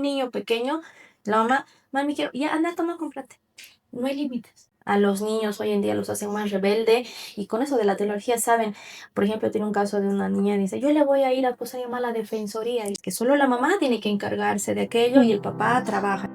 niño pequeño, la mamá, mami, quiero, ya anda, toma, cómprate. No hay límites. A los niños hoy en día los hacen más rebelde y con eso de la tecnología saben, por ejemplo, tiene un caso de una niña, dice, yo le voy a ir a, pues, a llamar a la defensoría, y es que solo la mamá tiene que encargarse de aquello y el papá trabaja.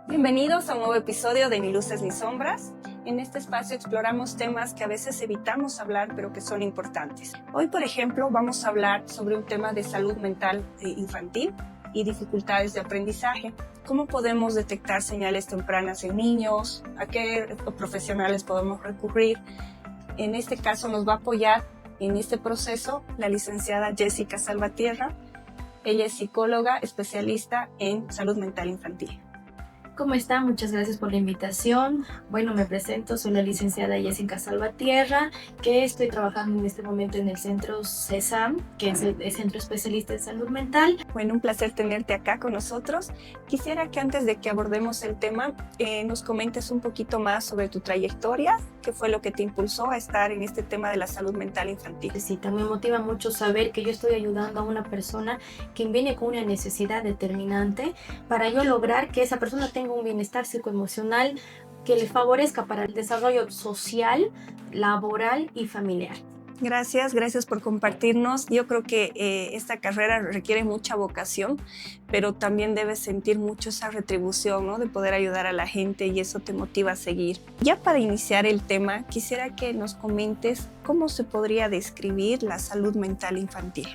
Bienvenidos a un nuevo episodio de Ni Luces ni Sombras. En este espacio exploramos temas que a veces evitamos hablar, pero que son importantes. Hoy, por ejemplo, vamos a hablar sobre un tema de salud mental infantil y dificultades de aprendizaje. ¿Cómo podemos detectar señales tempranas en niños? ¿A qué profesionales podemos recurrir? En este caso nos va a apoyar en este proceso la licenciada Jessica Salvatierra. Ella es psicóloga especialista en salud mental infantil. ¿Cómo están? Muchas gracias por la invitación. Bueno, me presento, soy la licenciada Jessica Salvatierra, que estoy trabajando en este momento en el centro CESAM, que es el Centro Especialista en Salud Mental. Bueno, un placer tenerte acá con nosotros. Quisiera que antes de que abordemos el tema, nos comentes un poquito más sobre tu trayectoria, qué fue lo que te impulsó a estar en este tema de la salud mental infantil. Sí, también motiva mucho saber que yo estoy ayudando a una persona que viene con una necesidad determinante para yo lograr que esa persona tenga un bienestar psicoemocional que le favorezca para el desarrollo social, laboral y familiar. Gracias por compartirnos. Yo creo que esta carrera requiere mucha vocación, pero también debes sentir mucho esa retribución, ¿no? De poder ayudar a la gente y eso te motiva a seguir. Ya para iniciar el tema, quisiera que nos comentes cómo se podría describir la salud mental infantil.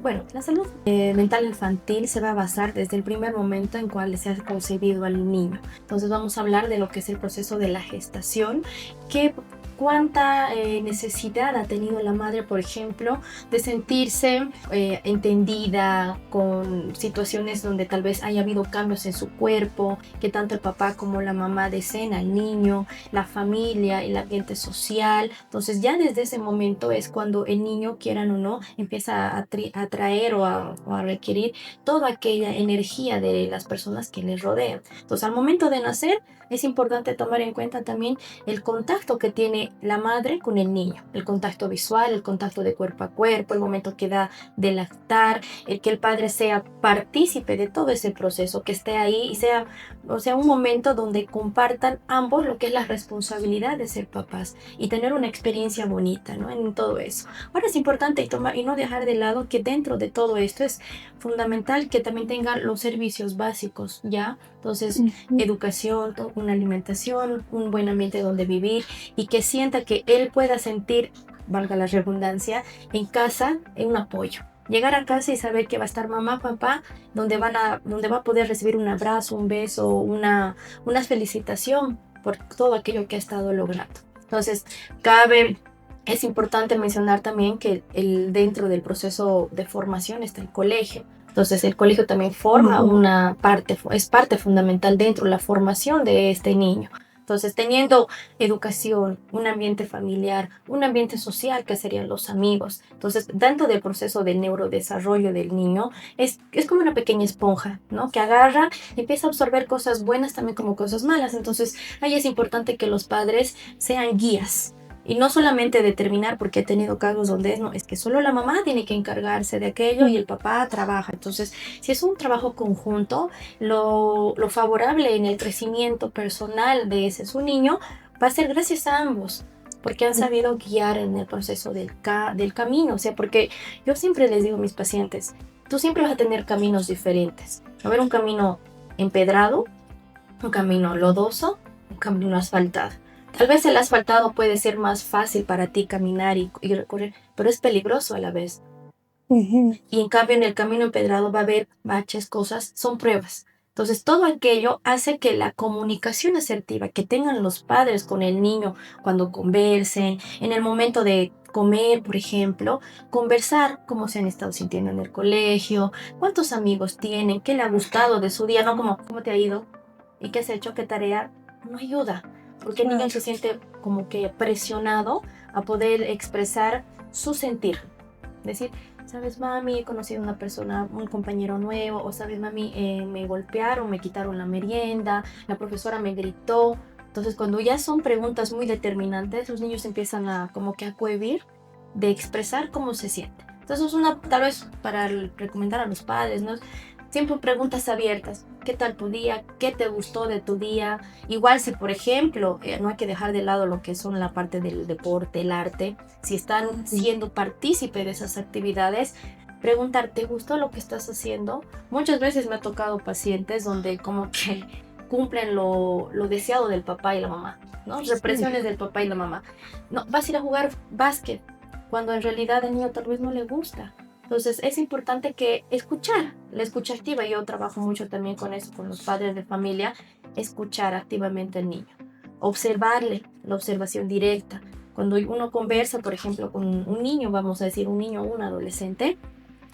Bueno, la salud mental infantil se va a basar desde el primer momento en cual se ha concebido al niño. Entonces vamos a hablar de lo que es el proceso de la gestación, cuánta necesidad ha tenido la madre, por ejemplo, de sentirse entendida con situaciones donde tal vez haya habido cambios en su cuerpo, que tanto el papá como la mamá deseen al niño, la familia, el ambiente social. Entonces ya desde ese momento es cuando el niño, quieran o no, empieza a atraer o a requerir toda aquella energía de las personas que le rodean. Entonces al momento de nacer es importante tomar en cuenta también el contacto que tiene la madre con el niño, el contacto visual, el contacto de cuerpo a cuerpo, el momento que da de lactar, el que el padre sea partícipe de todo ese proceso, que esté ahí y sea un momento donde compartan ambos lo que es la responsabilidad de ser papás y tener una experiencia bonita, ¿no? En todo eso. Ahora es importante y no dejar de lado que dentro de todo esto es fundamental que también tengan los servicios básicos, ¿ya? Entonces, educación, una alimentación, un buen ambiente donde vivir y que sienta que él pueda sentir, valga la redundancia, en casa un apoyo. Llegar a casa y saber que va a estar mamá, papá, donde va a poder recibir un abrazo, un beso, una felicitación por todo aquello que ha estado logrando. Entonces, es importante mencionar también que dentro del proceso de formación está el colegio. Entonces el colegio también forma es parte fundamental dentro de la formación de este niño. Entonces teniendo educación, un ambiente familiar, un ambiente social que serían los amigos. Entonces dentro del proceso de neurodesarrollo del niño es como una pequeña esponja, ¿no? Que agarra, empieza a absorber cosas buenas también como cosas malas. Entonces ahí es importante que los padres sean guías. Y no solamente determinar, porque he tenido casos donde es que solo la mamá tiene que encargarse de aquello y el papá trabaja. Entonces, si es un trabajo conjunto, lo favorable en el crecimiento personal de ese su niño va a ser gracias a ambos, porque han sabido guiar en el proceso del camino. O sea, porque yo siempre les digo a mis pacientes, tú siempre vas a tener caminos diferentes. Va a haber un camino empedrado, un camino lodoso, un camino asfaltado. Tal vez el asfaltado puede ser más fácil para ti caminar y recorrer, pero es peligroso a la vez. Y en cambio en el camino empedrado va a haber baches, cosas, son pruebas. Entonces todo aquello hace que la comunicación asertiva que tengan los padres con el niño cuando conversen, en el momento de comer, por ejemplo, conversar cómo se han estado sintiendo en el colegio, cuántos amigos tienen, qué le ha gustado de su día, no como cómo te ha ido y qué has hecho, qué tarea, no ayuda. Porque el niño se siente como que presionado a poder expresar su sentir. Decir, sabes, mami, he conocido a una persona, un compañero nuevo, o sabes, mami, me golpearon, me quitaron la merienda, la profesora me gritó. Entonces, cuando ya son preguntas muy determinantes, los niños empiezan a como que a cohibir de expresar cómo se siente. Entonces es una, tal vez para recomendar a los padres, ¿no? Siempre preguntas abiertas. ¿Qué tal tu día? ¿Qué te gustó de tu día? Igual si, por ejemplo, no hay que dejar de lado lo que son la parte del deporte, el arte. Si están siendo partícipe de esas actividades, preguntar, ¿te gustó lo que estás haciendo? Muchas veces me ha tocado pacientes donde como que cumplen lo deseado del papá y la mamá, ¿no? Represiones del papá y la mamá. No, vas a ir a jugar básquet, cuando en realidad al niño tal vez no le gusta. Entonces es importante que escuchar, la escucha activa, yo trabajo mucho también con eso, con los padres de familia, escuchar activamente al niño, observarle, la observación directa. Cuando uno conversa, por ejemplo, con un niño, vamos a decir un niño o un adolescente,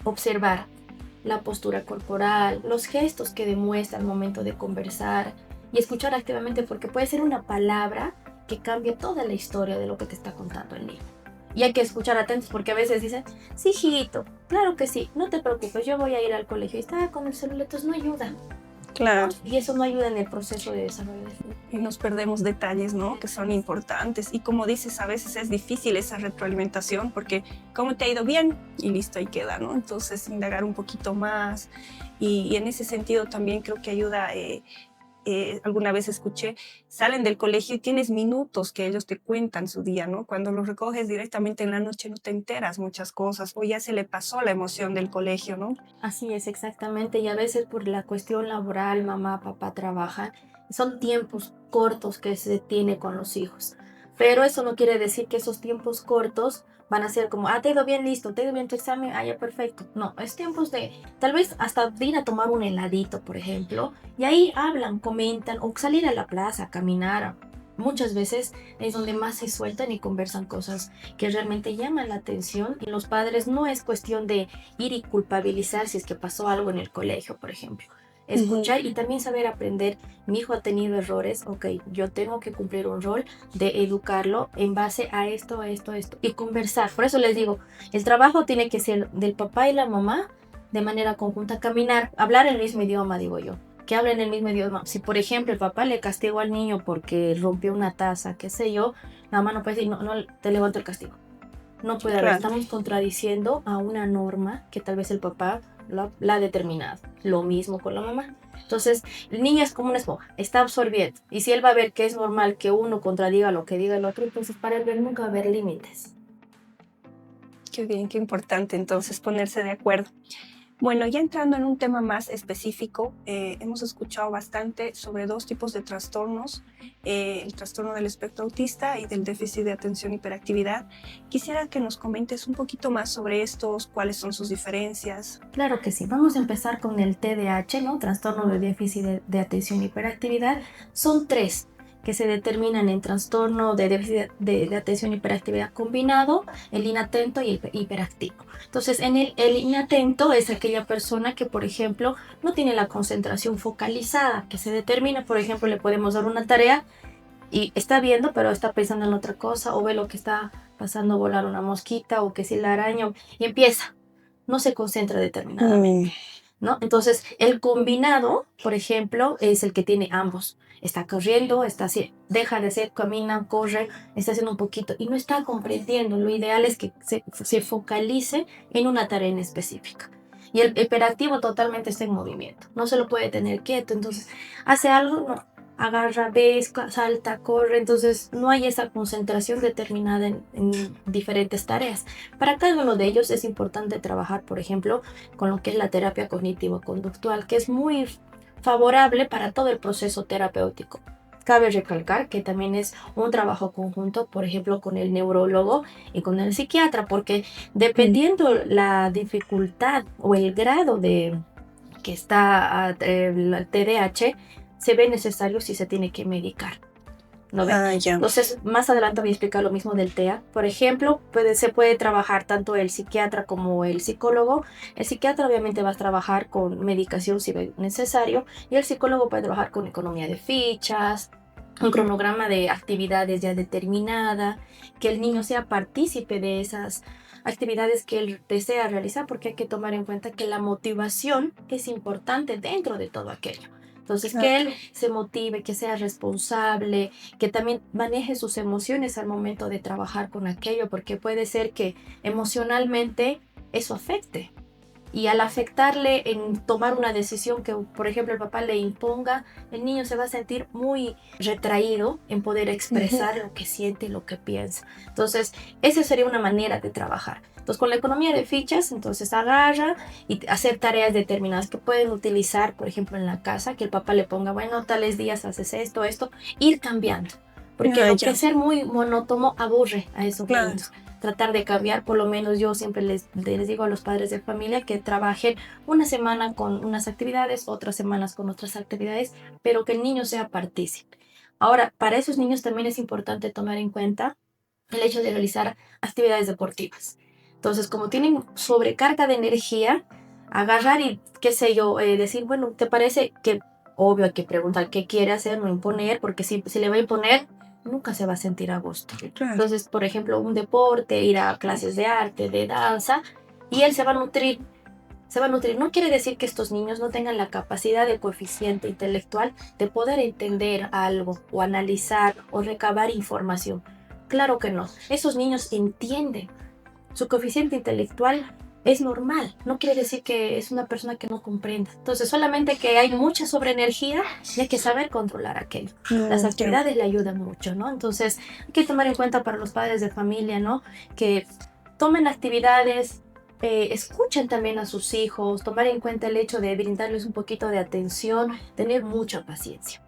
observar la postura corporal, los gestos que demuestra al momento de conversar y escuchar activamente, porque puede ser una palabra que cambie toda la historia de lo que te está contando el niño. Y hay que escuchar atentos porque a veces dicen, sí, hijito, claro que sí, no te preocupes, yo voy a ir al colegio y está con el celular, entonces no ayuda. Claro. Y eso no ayuda en el proceso de desarrollo. Y nos perdemos detalles, ¿no? Que son importantes. Y como dices, a veces es difícil esa retroalimentación porque ¿cómo te ha ido bien? Y listo, ahí queda, ¿no? Entonces, indagar un poquito más. Y en ese sentido también creo que ayuda. Alguna vez escuché, salen del colegio y tienes minutos que ellos te cuentan su día, ¿no? Cuando los recoges directamente en la noche no te enteras muchas cosas o ya se le pasó la emoción del colegio, ¿no? Así es, exactamente. Y a veces por la cuestión laboral, mamá, papá trabajan, son tiempos cortos que se tiene con los hijos. Pero eso no quiere decir que esos tiempos cortos van a ser como, te ha ido bien, listo, te ha ido bien tu examen, ya perfecto. No, es tiempos de, tal vez hasta de ir a tomar un heladito, por ejemplo, y ahí hablan, comentan, o salir a la plaza, a caminar. Muchas veces es donde más se sueltan y conversan cosas que realmente llaman la atención, y los padres no es cuestión de ir y culpabilizar si es que pasó algo en el colegio, por ejemplo. Escuchar y también saber aprender. Mi hijo ha tenido errores, ok, yo tengo que cumplir un rol de educarlo en base a esto, a esto, a esto. Y conversar. Por eso les digo, el trabajo tiene que ser del papá y la mamá de manera conjunta. Caminar, hablar el mismo idioma, digo yo. Que hablen el mismo idioma. Si, por ejemplo, el papá le castigó al niño porque rompió una taza, qué sé yo, la mamá no puede decir, no, no, te levanto el castigo. No puede haber, estamos contradiciendo a una norma que tal vez el papá la ha determinado. Lo mismo con la mamá. Entonces, el niño es como una esponja, está absorbiendo. Y si él va a ver que es normal que uno contradiga lo que diga el otro, entonces para él nunca va a haber límites. Qué bien, qué importante entonces ponerse de acuerdo. Bueno, ya entrando en un tema más específico, hemos escuchado bastante sobre dos tipos de trastornos, el trastorno del espectro autista y del déficit de atención y hiperactividad. Quisiera que nos comentes un poquito más sobre estos, cuáles son sus diferencias. Claro que sí. Vamos a empezar con el TDAH, ¿no? Trastorno de déficit de atención y hiperactividad. Son tres que se determinan en trastorno de déficit de atención y hiperactividad combinado, el inatento y el hiperactivo. Entonces, en el inatento es aquella persona que, por ejemplo, no tiene la concentración focalizada, que se determina, por ejemplo, le podemos dar una tarea y está viendo, pero está pensando en otra cosa, o ve lo que está pasando, volar una mosquita, o que si la araña, y empieza, no se concentra determinadamente, ¿no? Entonces, el combinado, por ejemplo, es el que tiene ambos. Está corriendo, deja de hacer, camina, corre, está haciendo un poquito y no está comprendiendo. Lo ideal es que se focalice en una tarea en específica. Y el hiperactivo totalmente está en movimiento, no se lo puede tener quieto, entonces hace algo, no, agarra, ve, salta, corre, entonces no hay esa concentración determinada en diferentes tareas. Para cada uno de ellos es importante trabajar, por ejemplo, con lo que es la terapia cognitivo-conductual, que es muy favorable para todo el proceso terapéutico. Cabe recalcar que también es un trabajo conjunto, por ejemplo, con el neurólogo y con el psiquiatra, porque dependiendo la dificultad o el grado de que está el TDAH, se ve necesario si se tiene que medicar. ¿No ve? Entonces, más adelante voy a explicar lo mismo del TEA. Por ejemplo, se puede trabajar tanto el psiquiatra como el psicólogo. El psiquiatra obviamente va a trabajar con medicación si es necesario, y el psicólogo puede trabajar con economía de fichas, un cronograma de actividades ya determinada, que el niño sea partícipe de esas actividades que él desea realizar, porque hay que tomar en cuenta que la motivación es importante dentro de todo aquello. Entonces, que él se motive, que sea responsable, que también maneje sus emociones al momento de trabajar con aquello, porque puede ser que emocionalmente eso afecte. Y al afectarle en tomar una decisión que, por ejemplo, el papá le imponga, el niño se va a sentir muy retraído en poder expresar lo que siente y lo que piensa. Entonces, esa sería una manera de trabajar. Entonces, con la economía de fichas, entonces agarra y hacer tareas determinadas que pueden utilizar, por ejemplo, en la casa, que el papá le ponga, bueno, tales días haces esto, esto, ir cambiando. Porque lo que es ser muy monótono aburre a esos niños. Tratar de cambiar, por lo menos yo siempre les digo a los padres de familia que trabajen una semana con unas actividades, otras semanas con otras actividades, pero que el niño sea partícipe. Ahora, para esos niños también es importante tomar en cuenta el hecho de realizar actividades deportivas. Entonces, como tienen sobrecarga de energía, agarrar y, qué sé yo, decir, bueno, ¿te parece que, obvio, hay que preguntar qué quiere hacer, no imponer, porque si le va a imponer, nunca se va a sentir a gusto. Claro. Entonces, por ejemplo, un deporte, ir a clases de arte, de danza, y él se va a nutrir. Se va a nutrir. No quiere decir que estos niños no tengan la capacidad de coeficiente intelectual de poder entender algo o analizar o recabar información. Claro que no. Esos niños entienden. Su coeficiente intelectual es normal. No quiere decir que es una persona que no comprenda. Entonces, solamente que hay mucha sobreenergía y hay que saber controlar aquello. Las actividades le ayudan mucho, ¿no? Entonces, hay que tomar en cuenta para los padres de familia, ¿no? Que tomen actividades, escuchen también a sus hijos, tomar en cuenta el hecho de brindarles un poquito de atención, tener mucha paciencia.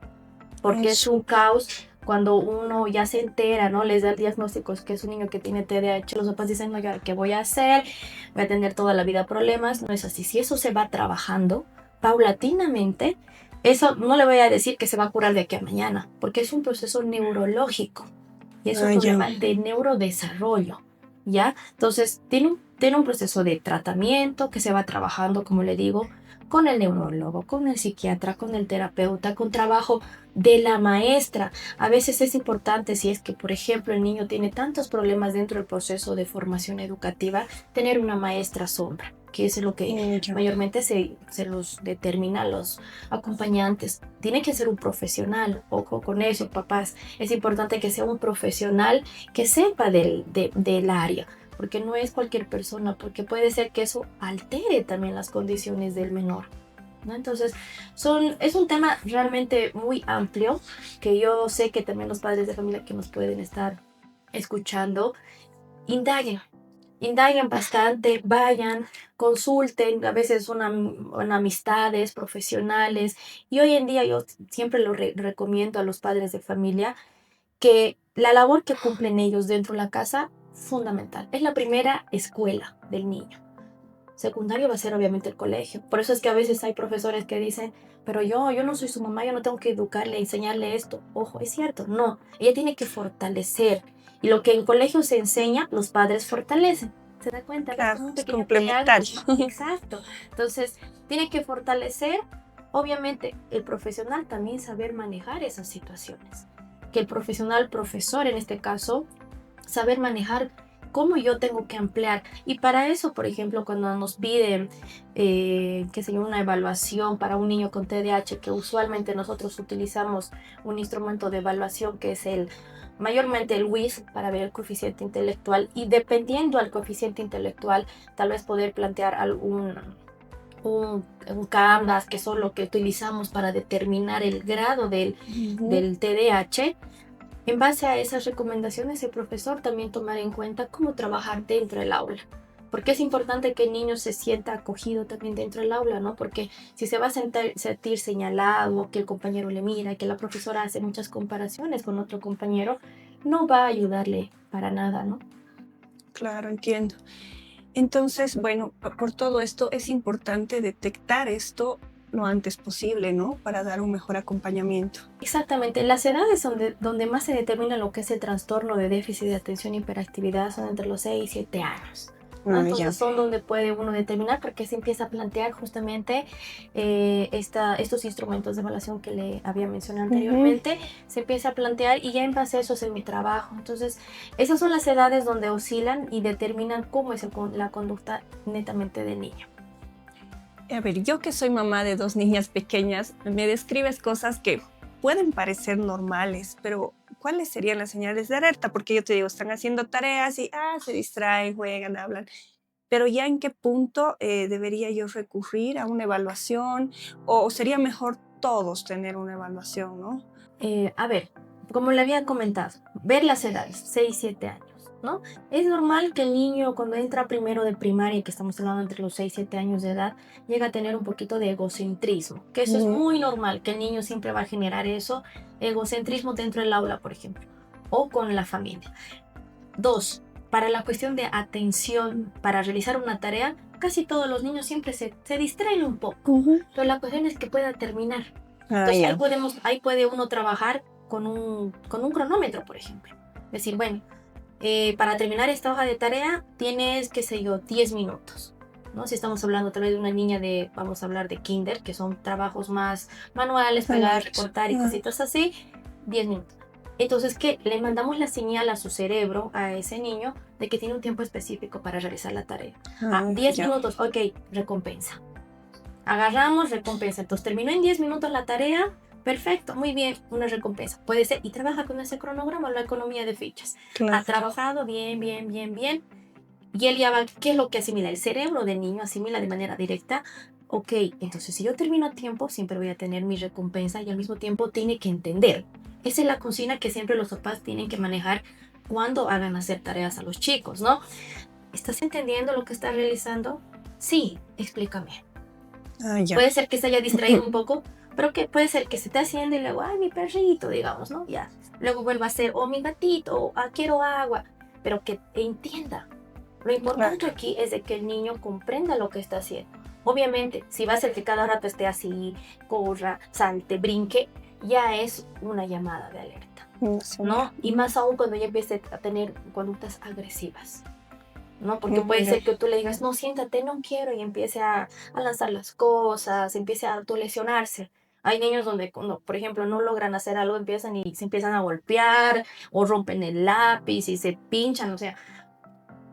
Porque es un caos cuando uno ya se entera, ¿no? Les da el diagnóstico que es un niño que tiene TDAH, los papás dicen, no, ¿ya qué voy a hacer? Voy a tener toda la vida problemas. No es así. Si eso se va trabajando paulatinamente, eso no le voy a decir que se va a curar de aquí a mañana, porque es un proceso neurológico y es un problema de neurodesarrollo, ¿ya? Entonces, tiene un proceso de tratamiento que se va trabajando, como le digo, con el neurólogo, con el psiquiatra, con el terapeuta, con trabajo de la maestra. A veces es importante, si es que, por ejemplo, el niño tiene tantos problemas dentro del proceso de formación educativa, tener una maestra sombra, que es lo que mayormente se los determina a los acompañantes. Tiene que ser un profesional, ojo con eso, papás. Es importante que sea un profesional que sepa del área, porque no es cualquier persona, porque puede ser que eso altere también las condiciones del menor, ¿no? Entonces, es un tema realmente muy amplio, que yo sé que también los padres de familia que nos pueden estar escuchando, indaguen bastante, vayan, consulten, a veces son amistades profesionales, y hoy en día yo siempre lo recomiendo a los padres de familia que la labor que cumplen ellos dentro de la casa fundamental. Es la primera escuela del niño. Secundario va a ser obviamente el colegio. Por eso es que a veces hay profesores que dicen, pero yo no soy su mamá, yo no tengo que educarle, enseñarle esto. Ojo, es cierto, no. Ella tiene que fortalecer. Y lo que en colegio se enseña, los padres fortalecen. ¿Se da cuenta? Claro, es complementario. Exacto. Entonces, tiene que fortalecer, obviamente, el profesional también saber manejar esas situaciones. Que el profesional, profesor en este caso, saber manejar cómo yo tengo que ampliar. Y para eso, por ejemplo, cuando nos piden qué sé yo, una evaluación para un niño con TDAH, que usualmente nosotros utilizamos un instrumento de evaluación que es mayormente el WIS para ver el coeficiente intelectual, y dependiendo al coeficiente intelectual, tal vez poder plantear un Canvas, que son lo que utilizamos para determinar el grado del TDAH. En base a esas recomendaciones, el profesor también tomará en cuenta cómo trabajar dentro del aula. Porque es importante que el niño se sienta acogido también dentro del aula, ¿no? Porque si se va a sentir señalado, que el compañero le mira, que la profesora hace muchas comparaciones con otro compañero, no va a ayudarle para nada, ¿no? Claro, entiendo. Entonces, bueno, por todo esto es importante detectar esto lo antes posible, ¿no? Para dar un mejor acompañamiento. Exactamente. Las edades donde más se determina lo que es el trastorno de déficit de atención e hiperactividad son entre los 6 y 7 años. Entonces son donde puede uno determinar, porque se empieza a plantear justamente estos instrumentos de evaluación que le había mencionado anteriormente. Se empieza a plantear y ya en base a eso es mi trabajo. Entonces esas son las edades donde oscilan y determinan cómo es la conducta netamente del niño. A ver, yo que soy mamá de dos niñas pequeñas, me describes cosas que pueden parecer normales, pero ¿cuáles serían las señales de alerta? Porque yo te digo, están haciendo tareas y se distraen, juegan, hablan. Pero ya en qué punto debería yo recurrir a una evaluación o sería mejor todos tener una evaluación, ¿no? A ver, como le había comentado, ver las edades, 6 7 años, ¿no? Es normal que el niño cuando entra primero de primaria, que estamos hablando entre los 6 7 años de edad, llega a tener un poquito de egocentrismo, que eso es Ujú. muy normal, que el niño siempre va a generar eso, egocentrismo dentro del aula, por ejemplo, o con la familia. Dos, para la cuestión de atención, para realizar una tarea, casi todos los niños siempre se distraen un poco, Ujú. pero la cuestión es que pueda terminar. Ah, Entonces ya. ahí puede uno trabajar con un cronómetro, por ejemplo. Decir, bueno, para terminar esta hoja de tarea tienes, qué sé yo, 10 minutos. ¿No? Si estamos hablando tal vez de una niña vamos a hablar de kinder, que son trabajos más manuales, pegar, Manuales. recortar y cositas así, 10 minutos. Entonces, ¿qué? Le mandamos la señal a su cerebro, a ese niño, de que tiene un tiempo específico para realizar la tarea. Diez Ya. minutos, ok, recompensa. Agarramos recompensa. Entonces terminó en 10 minutos la tarea. Perfecto, muy bien, una recompensa. Puede ser, y trabaja con ese cronograma, la economía de fichas. Ha Claro. trabajado bien, bien, bien, bien. Y él ya va, ¿qué es lo que asimila? El cerebro del niño asimila de manera directa. Ok, entonces si yo termino a tiempo, siempre voy a tener mi recompensa y al mismo tiempo tiene que entender. Esa es la consigna que siempre los papás tienen que manejar cuando hagan hacer tareas a los chicos, ¿no? ¿Estás entendiendo lo que estás realizando? Sí, explícame. Ya. Puede ser que se haya distraído un poco, pero que puede ser que se esté haciendo y luego, ay, mi perrito, digamos, ¿no? Ya. Luego vuelva a ser, o mi gatito, o quiero agua, pero que entienda. Lo importante Claro. aquí es de que el niño comprenda lo que está haciendo. Obviamente, si va a ser que cada rato esté así, corra, salte, brinque, ya es una llamada de alerta, ¿no? Y más aún cuando ya empiece a tener conductas agresivas. ¿No? Porque puede ser que tú le digas, no, siéntate, no quiero, y empiece a lanzar las cosas, empiece a autolesionarse. Hay niños donde, cuando, por ejemplo, no logran hacer algo, empiezan y se empiezan a golpear, o rompen el lápiz y se pinchan, o sea,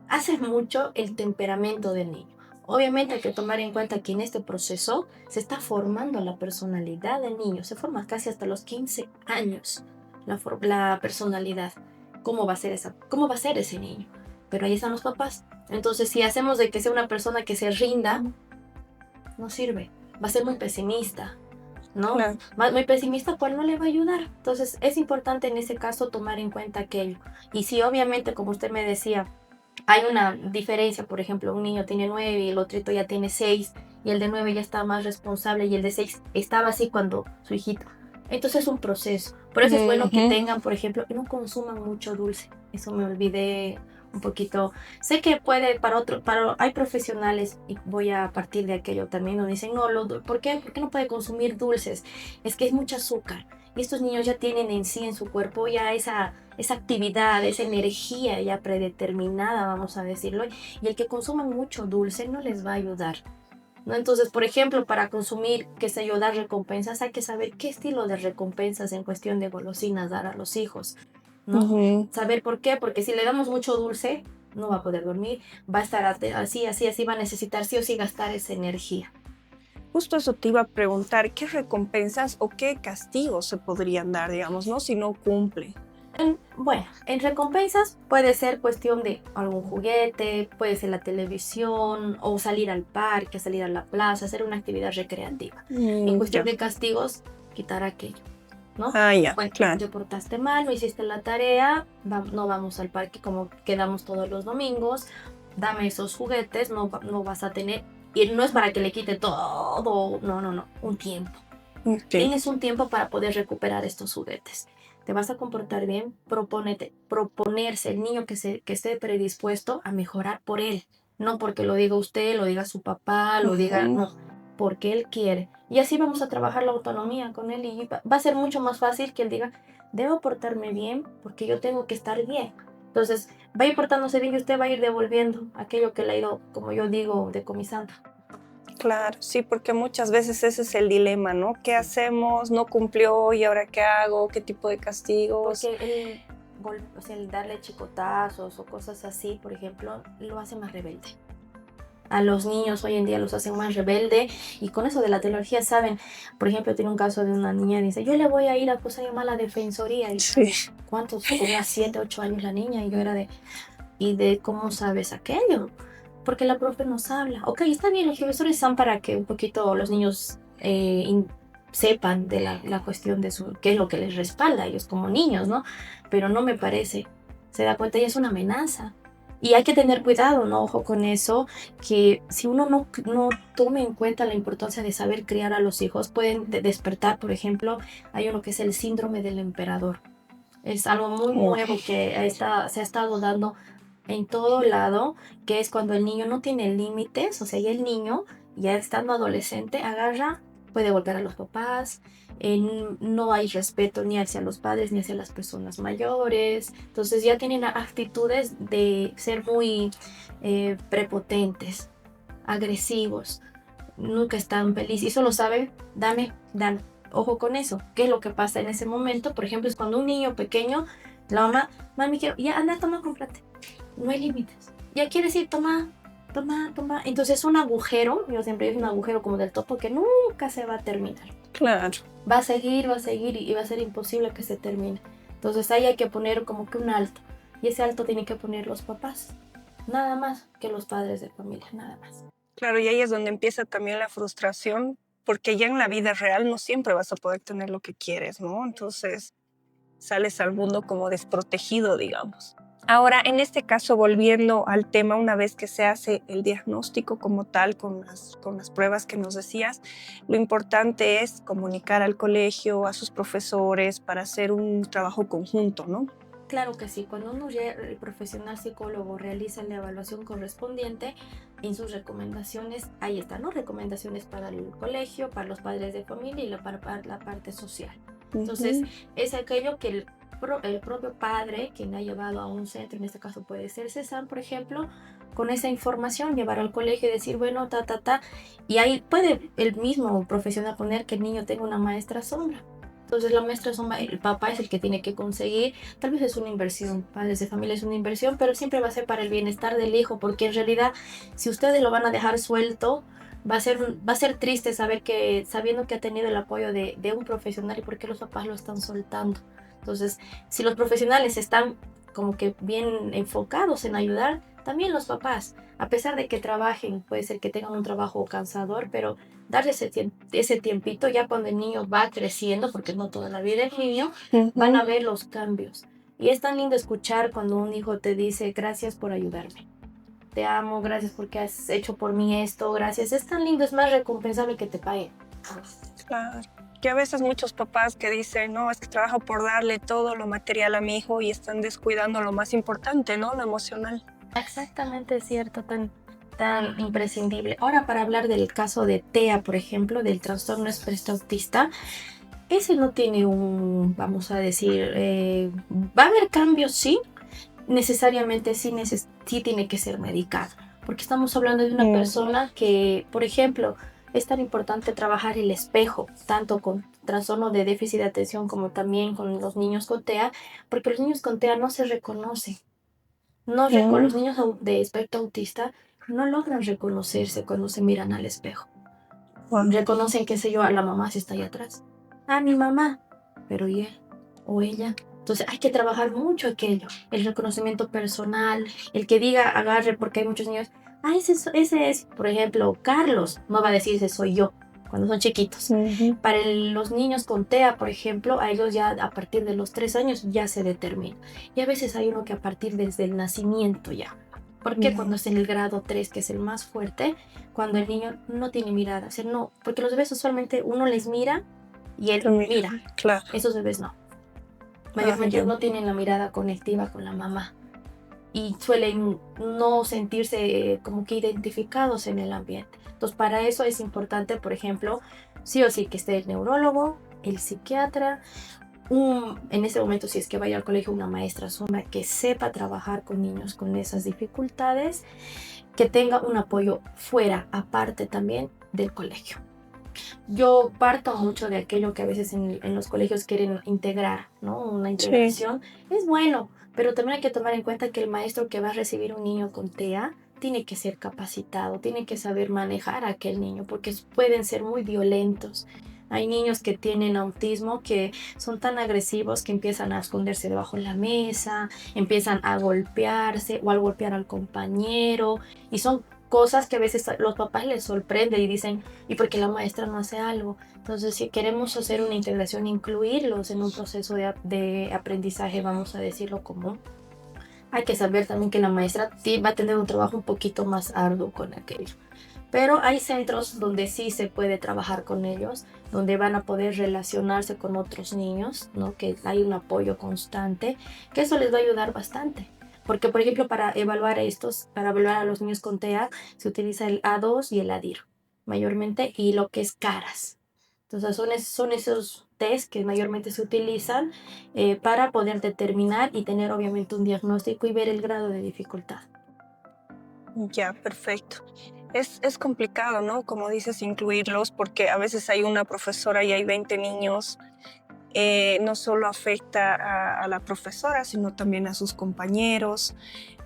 hace mucho el temperamento del niño. Obviamente hay que tomar en cuenta que en este proceso se está formando la personalidad del niño, se forma casi hasta los 15 años la personalidad. ¿Cómo va a ser ese niño? Pero ahí están los papás. Entonces, si hacemos de que sea una persona que se rinda, no sirve. Va a ser muy pesimista, ¿no? Claro. Muy pesimista, pues no le va a ayudar. Entonces, es importante en ese caso tomar en cuenta aquello. Y si obviamente, como usted me decía, hay una diferencia, por ejemplo, un niño tiene 9 y el otro ya tiene 6, y el de 9 ya está más responsable y el de 6 estaba así cuando su hijito. Entonces es un proceso. Por eso es bueno que tengan, por ejemplo, que no consuman mucho dulce. Eso me olvidé un poquito. Sé que puede hay profesionales, y voy a partir de aquello también, donde dicen, no, ¿por qué? ¿Por qué no puede consumir dulces? Es que es mucho azúcar. Y estos niños ya tienen en sí, en su cuerpo, ya esa actividad, esa energía ya predeterminada, vamos a decirlo, y el que consuman mucho dulce no les va a ayudar, ¿no? Entonces, por ejemplo, para consumir, qué sé yo, dar recompensas, hay que saber qué estilo de recompensas en cuestión de golosinas dar a los hijos, ¿no? Saber por qué, porque si le damos mucho dulce, no va a poder dormir, va a estar así, así, así, va a necesitar sí o sí gastar esa energía. Justo eso te iba a preguntar, ¿qué recompensas o qué castigos se podrían dar, digamos, ¿no? Si no cumple. Bueno, en recompensas puede ser cuestión de algún juguete, puede ser la televisión o salir al parque, salir a la plaza, hacer una actividad recreativa. En cuestión de castigos, quitar aquello, ¿no? Ya, Bueno, claro. te portaste mal, no hiciste la tarea, no vamos al parque como quedamos todos los domingos, dame esos juguetes, no vas a tener, y no es para que le quite todo, no, un tiempo. Tienes un tiempo para poder recuperar estos juguetes. Te vas a comportar bien, proponerse el niño que esté predispuesto a mejorar por él. No porque lo diga usted, lo diga su papá, lo diga, no, porque él quiere. Y así vamos a trabajar la autonomía con él y va a ser mucho más fácil que él diga, debo portarme bien porque yo tengo que estar bien. Entonces, va a ir portándose bien y usted va a ir devolviendo aquello que le ha ido, como yo digo, decomisando. Claro, sí, porque muchas veces ese es el dilema, ¿no? ¿Qué hacemos? ¿No cumplió? ¿Y ahora qué hago? ¿Qué tipo de castigos? Porque el darle chicotazos o cosas así, por ejemplo, lo hace más rebelde. a los niños hoy en día los hacen más rebelde, y con eso de la tecnología saben, por ejemplo, tiene un caso de una niña, dice, yo le voy a ir a acusar a la defensoría, y Sí. ¿cuántos? Tenía 7, 8 años la niña, y yo era de, ¿y de cómo sabes aquello? Porque la profe nos habla. Ok, está bien, los profesores están para que un poquito los niños sepan de la cuestión de qué es lo que les respalda a ellos como niños, ¿no? Pero no me parece. Se da cuenta, ella es una amenaza. Y hay que tener cuidado, ¿no? Ojo con eso, que si uno no tome en cuenta la importancia de saber criar a los hijos, pueden despertar, por ejemplo, hay uno que es el síndrome del emperador. Es algo muy nuevo que se ha estado dando en todo lado, que es cuando el niño no tiene límites, o sea, y el niño, ya estando adolescente, agarra, puede golpear a los papás, no hay respeto ni hacia los padres ni hacia las personas mayores, entonces ya tienen actitudes de ser muy prepotentes, agresivos, nunca están felices, y solo saben, dame, dame. Ojo con eso. ¿Qué es lo que pasa en ese momento? Por ejemplo, es cuando un niño pequeño, la mamá, mami, quiero, ya anda, toma, cómprate. No hay límites. Ya quiere decir, toma, toma, toma. Entonces es un agujero, yo siempre digo un agujero como del topo que nunca se va a terminar. Claro. Va a seguir y va a ser imposible que se termine. Entonces ahí hay que poner como que un alto. Y ese alto tienen que poner los papás. Nada más que los padres de familia, nada más. Claro, y ahí es donde empieza también la frustración, porque ya en la vida real no siempre vas a poder tener lo que quieres, ¿no? Entonces sales al mundo como desprotegido, digamos. Ahora, en este caso, volviendo al tema, una vez que se hace el diagnóstico como tal, con las pruebas que nos decías, lo importante es comunicar al colegio, a sus profesores, para hacer un trabajo conjunto, ¿no? Claro que sí, cuando el profesional psicólogo realiza la evaluación correspondiente, en sus recomendaciones, ahí están, ¿no? Recomendaciones para el colegio, para los padres de familia y para la parte social. Entonces, es aquello que el propio padre, quien ha llevado a un centro, en este caso puede ser CESAM, por ejemplo, con esa información llevar al colegio y decir, bueno, y ahí puede el mismo profesional poner que el niño tenga una maestra sombra. Entonces la maestra sombra, el papá es el que tiene que conseguir, tal vez es una inversión, padres de familia es una inversión, pero siempre va a ser para el bienestar del hijo, porque en realidad si ustedes lo van a dejar suelto, va a ser triste sabiendo que ha tenido el apoyo de un profesional y por qué los papás lo están soltando. Entonces, si los profesionales están como que bien enfocados en ayudar, también los papás, a pesar de que trabajen, puede ser que tengan un trabajo cansador, pero darle ese tiempito ya cuando el niño va creciendo, porque no toda la vida es niño, van a ver los cambios. Y es tan lindo escuchar cuando un hijo te dice, gracias por ayudarme. Te amo, gracias porque has hecho por mí esto, gracias. Es tan lindo, es más recompensable que te paguen. Claro. Que a veces muchos papás que dicen, no, es que trabajo por darle todo lo material a mi hijo y están descuidando lo más importante, ¿no? Lo emocional. Exactamente, es cierto, tan imprescindible. Ahora, para hablar del caso de TEA, por ejemplo, del trastorno espectro autista, ese no tiene vamos a decir, va a haber cambios, sí, necesariamente sí tiene que ser medicado, porque estamos hablando de una persona que, por ejemplo, es tan importante trabajar el espejo, tanto con trastorno de déficit de atención como también con los niños con TEA, porque los niños con TEA no se reconocen. Los niños de espectro autista no logran reconocerse cuando se miran al espejo. Reconocen, qué sé yo, a la mamá si está ahí atrás. A mi mamá, pero ¿y él o ella? Entonces hay que trabajar mucho aquello, el reconocimiento personal, el que diga, agarre, porque hay muchos niños, ese es, por ejemplo, Carlos, no va a decir ese soy yo, cuando son chiquitos. Para los niños con TEA, por ejemplo, a ellos ya a partir de los 3 años ya se determina. Y a veces hay uno que a partir desde el nacimiento ya. ¿Por qué? Cuando es en el grado 3, que es el más fuerte, cuando el niño no tiene mirada. O sea, no, porque los bebés usualmente uno les mira y él mira. Claro. Esos bebés no. Mayormente no tienen la mirada conectiva con la mamá. Y suelen no sentirse como que identificados en el ambiente. Entonces, para eso es importante, por ejemplo, sí o sí que esté el neurólogo, el psiquiatra, en ese momento, si es que vaya al colegio, una maestra sombra que sepa trabajar con niños con esas dificultades, que tenga un apoyo fuera, aparte también del colegio. Yo parto mucho de aquello que a veces en los colegios quieren integrar, ¿no? Una integración. Es bueno, pero también hay que tomar en cuenta que el maestro que va a recibir un niño con TEA tiene que ser capacitado, tiene que saber manejar a aquel niño, porque pueden ser muy violentos. Hay niños que tienen autismo que son tan agresivos que empiezan a esconderse debajo de la mesa, empiezan a golpearse o al golpear al compañero, y son cosas que a veces los papás les sorprende y dicen, ¿y por qué la maestra no hace algo? Entonces, si queremos hacer una integración, incluirlos en un proceso de aprendizaje, vamos a decirlo común, hay que saber también que la maestra va a tener un trabajo un poquito más arduo con aquello. Pero hay centros donde sí se puede trabajar con ellos, donde van a poder relacionarse con otros niños, ¿no? Que hay un apoyo constante, que eso les va a ayudar bastante. Porque, por ejemplo, para evaluar a los niños con TEA, se utiliza el A2 y el ADIR, mayormente, y lo que es caras. Entonces, son esos test que mayormente se utilizan para poder determinar y tener, obviamente, un diagnóstico y ver el grado de dificultad. Ya, perfecto. Es complicado, ¿no? Como dices, incluirlos, porque a veces hay una profesora y hay 20 niños. No solo afecta a la profesora, sino también a sus compañeros.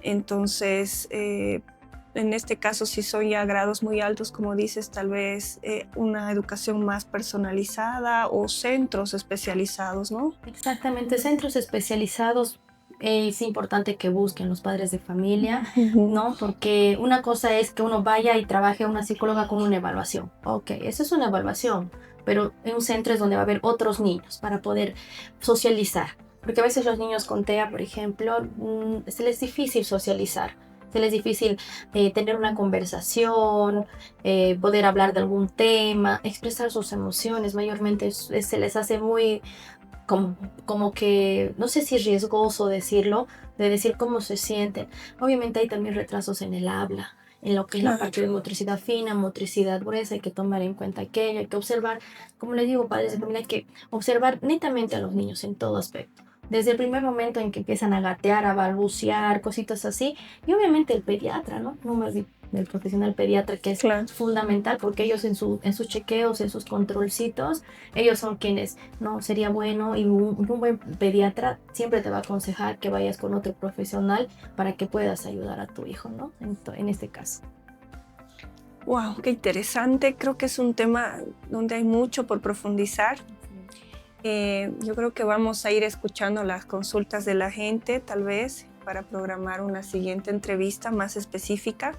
Entonces, en este caso, si son ya grados muy altos, como dices, tal vez una educación más personalizada o centros especializados, ¿no? Exactamente, centros especializados. Es importante que busquen los padres de familia, Ujú. ¿no? Porque una cosa es que uno vaya y trabaje a una psicóloga con una evaluación. Ok, eso es una evaluación, pero en un centro es donde va a haber otros niños para poder socializar. Porque a veces los niños con TEA, por ejemplo, se les es difícil socializar. Se les es difícil tener una conversación, poder hablar de algún tema, expresar sus emociones. Mayormente se les hace muy como, como que, no sé si es riesgoso decirlo, de decir cómo se sienten. Obviamente hay también retrasos en el habla, en lo que es la Claro. parte de motricidad fina, motricidad gruesa, hay que tomar en cuenta aquello, hay que observar, como les digo, padres de familia, hay que observar netamente a los niños en todo aspecto. Desde el primer momento en que empiezan a gatear, a balbucear, cositas así, y obviamente el pediatra, ¿no? No me olvido del profesional pediatra, que es Claro. fundamental porque ellos en sus chequeos, en sus controlcitos, ellos son quienes, no, sería bueno, y un buen pediatra siempre te va a aconsejar que vayas con otro profesional para que puedas ayudar a tu hijo, ¿no? En este caso. Wow, qué interesante. Creo que es un tema donde hay mucho por profundizar. Yo creo que vamos a ir escuchando las consultas de la gente, tal vez, para programar una siguiente entrevista más específica.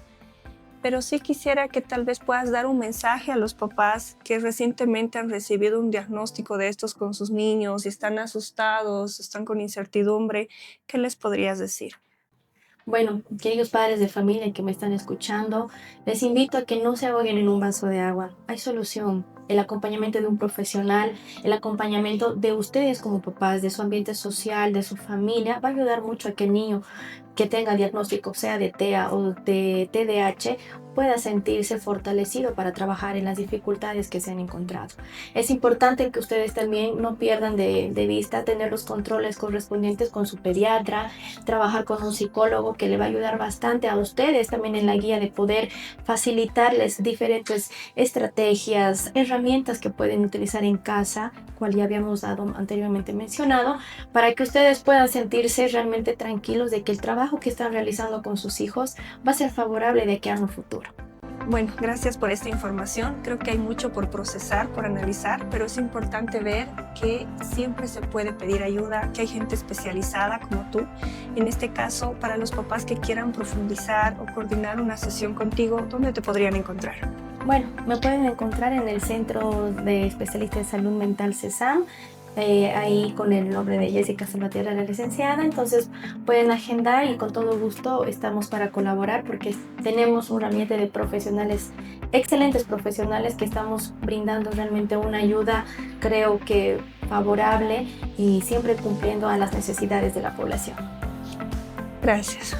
Pero sí quisiera que tal vez puedas dar un mensaje a los papás que recientemente han recibido un diagnóstico de estos con sus niños y están asustados, están con incertidumbre. ¿Qué les podrías decir? Bueno, queridos padres de familia que me están escuchando, les invito a que no se ahoguen en un vaso de agua. Hay solución. El acompañamiento de un profesional, el acompañamiento de ustedes como papás, de su ambiente social, de su familia, va a ayudar mucho a que el niño que tenga diagnóstico, sea de TEA o de TDAH, pueda sentirse fortalecido para trabajar en las dificultades que se han encontrado. Es importante que ustedes también no pierdan de vista tener los controles correspondientes con su pediatra, trabajar con un psicólogo que le va a ayudar bastante a ustedes también en la guía de poder facilitarles diferentes estrategias, herramientas que pueden utilizar en casa, cual ya habíamos dado anteriormente mencionado, para que ustedes puedan sentirse realmente tranquilos de que el trabajo que están realizando con sus hijos va a ser favorable de que a un futuro. Bueno, gracias por esta información. Creo que hay mucho por procesar, por analizar, pero es importante ver que siempre se puede pedir ayuda, que hay gente especializada como tú. En este caso, para los papás que quieran profundizar o coordinar una sesión contigo, ¿dónde te podrían encontrar? Bueno, me pueden encontrar en el Centro de Especialistas de Salud Mental CESAM, ahí con el nombre de Jessica Salvatierra, la licenciada. Entonces pueden agendar y con todo gusto estamos para colaborar porque tenemos un ambiente de profesionales, excelentes profesionales, que estamos brindando realmente una ayuda, creo que favorable, y siempre cumpliendo a las necesidades de la población. Gracias.